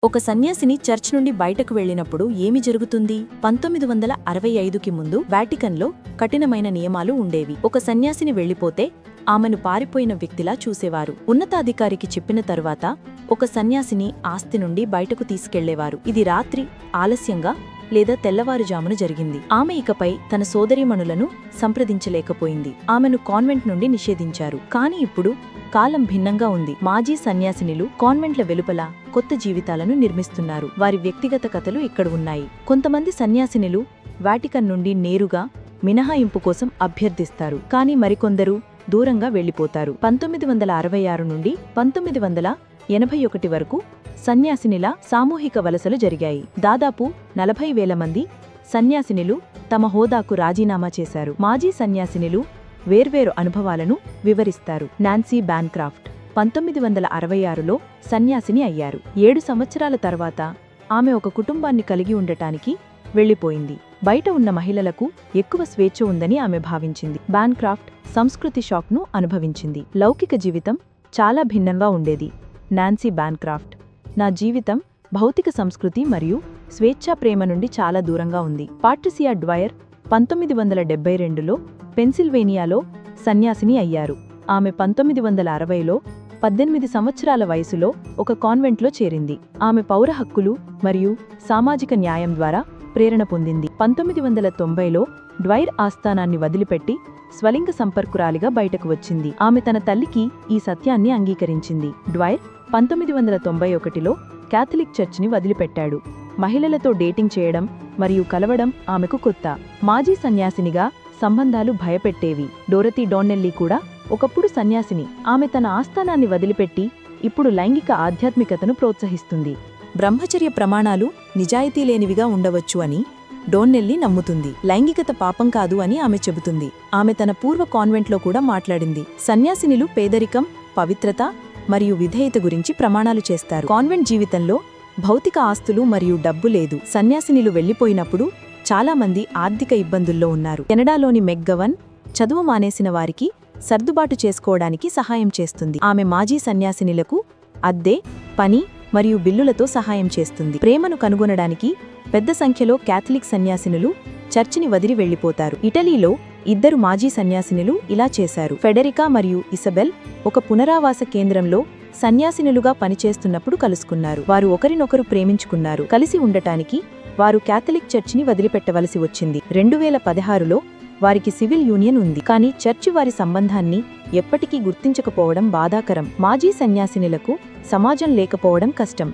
ఒక సన్యాసిని చర్చ్ నుండి బయటకు వెళ్లినప్పుడు ఏమి జరుగుతుంది? 1965కి ముందు వాటికన్లో కఠినమైన నియమాలు ఉండేవి. ఒక సన్యాసిని వెళ్లిపోతే ఆమెను పారిపోయిన వ్యక్తిలా చూసేవారు. ఉన్నతాధికారికి చెప్పిన తరువాత ఒక సన్యాసిని ఆస్తి నుండి బయటకు తీసుకెళ్లేవారు. ఇది రాత్రి ఆలస్యంగా లేదా తెల్లవారుజామున జరిగింది. ఆమె ఇకపై తన సోదరీమణులను సంప్రదించలేకపోయింది. ఆమెను కాన్వెంట్ నుండి నిషేధించారు. కాని ఇప్పుడు కాలం భిన్నంగా ఉంది. మాజీ సన్యాసినులు కాన్వెంట్ల వెలుపల కొత్త జీవితాలను నిర్మిస్తున్నారు. వారి వ్యక్తిగత కథలు ఇక్కడ ఉన్నాయి. కొంతమంది సన్యాసినులు వాటికన్ నుండి నేరుగా మినహాయింపు కోసం అభ్యర్థిస్తారు. కాని మరికొందరు దూరంగా వెళ్లిపోతారు. 1966 నుండి 1981 వరకు సన్యాసినిల సామూహిక వలసలు జరిగాయి. దాదాపు 40,000 మంది సన్యాసినులు తమ హోదాకు రాజీనామా చేశారు. మాజీ సన్యాసినులు వేర్వేరు అనుభవాలను వివరిస్తారు. నాన్సీ బాన్క్రాఫ్ట్ 1966లో సన్యాసిని అయ్యారు. 7 సంవత్సరాల తర్వాత ఆమె ఒక కుటుంబాన్ని కలిగి ఉండటానికి వెళ్లిపోయింది. బయట ఉన్న మహిళలకు ఎక్కువ స్వేచ్ఛ ఉందని ఆమె భావించింది. బాన్క్రాఫ్ట్ సంస్కృతి షాక్ను అనుభవించింది. లౌకిక జీవితం చాలా భిన్నంగా ఉండేది. నాన్సీ బాన్క్రాఫ్ట్, నా జీవితం భౌతిక సంస్కృతి మరియు స్వేచ్ఛా ప్రేమ నుండి చాలా దూరంగా ఉంది. పాట్రిసియా డ్వైర్ 1972లో పెన్సిల్వేనియాలో సన్యాసిని అయ్యారు. ఆమె 1960లో 18 సంవత్సరాల వయసులో ఒక కాన్వెంట్లో చేరింది. ఆమె పౌర హక్కులు మరియు సామాజిక న్యాయం ద్వారా ప్రేరణ పొందింది. 1990లో డ్వైర్ ఆస్థానాన్ని వదిలిపెట్టి స్వలింగ సంపర్కురాలిగా బయటకు వచ్చింది. ఆమె తన తల్లికి ఈ సత్యాన్ని అంగీకరించింది. డ్వైర్ 1991లో క్యాథలిక్ చర్చిని వదిలిపెట్టాడు. మహిళలతో డేటింగ్ చేయడం మరియు కలవడం ఆమెకు కొత్త. మాజీ సన్యాసినిగా సంబంధాలు భయపెట్టేవి. డోరతీ డోన్నెల్లీ కూడా ఒకప్పుడు సన్యాసిని. ఆమె తన ఆస్థానాన్ని వదిలిపెట్టి ఇప్పుడు లైంగిక ఆధ్యాత్మికతను ప్రోత్సహిస్తుంది. బ్రహ్మచర్య ప్రమాణాలు నిజాయితీ లేనివిగా ఉండవచ్చు అని డోన్నెల్లీ నమ్ముతుంది. లైంగికత పాపం కాదు అని ఆమె చెబుతుంది. ఆమె తన పూర్వ కాన్వెంట్లో కూడా మాట్లాడింది. సన్యాసినులు పేదరికం, పవిత్రత మరియు విధేయత గురించి ప్రమాణాలు చేస్తారు. కాన్వెంట్ జీవితంలో భౌతిక ఆస్తులు మరియు డబ్బు లేదు. సన్యాసినులు వెళ్లిపోయినప్పుడు చాలామంది ఆర్థిక ఇబ్బందుల్లో ఉన్నారు. కెనడాలోని మెక్గవన్ చదువు మానేసిన వారికి సర్దుబాటు చేసుకోవడానికి సహాయం చేస్తుంది. ఆమె మాజీ సన్యాసినులకు అద్దె, పని మరియు బిల్లులతో సహాయం చేస్తుంది. ప్రేమను కనుగొనడానికి పెద్ద సంఖ్యలో క్యాథలిక్ సన్యాసినులు చర్చిని వదిలి వెళ్లిపోతారు. ఇటలీలో 2 మాజీ సన్యాసినులు ఇలా చేశారు. ఫెడెరికా మరియు ఇసబెల్ ఒక పునరావాస కేంద్రంలో సన్యాసినులుగా పనిచేస్తున్నప్పుడు కలుసుకున్నారు. వారు ఒకరినొకరు ప్రేమించుకున్నారు. కలిసి ఉండటానికి వారు క్యాథలిక్ చర్చిని వదిలిపెట్టవలసి వచ్చింది. 2016లో వారికి సివిల్ యూనియన్ ఉంది. కానీ చర్చి వారి సంబంధాన్ని ఎప్పటికీ గుర్తించకపోవడం బాధాకరం. మాజీ సన్యాసినులకు సమాజం లేకపోవడం కష్టం.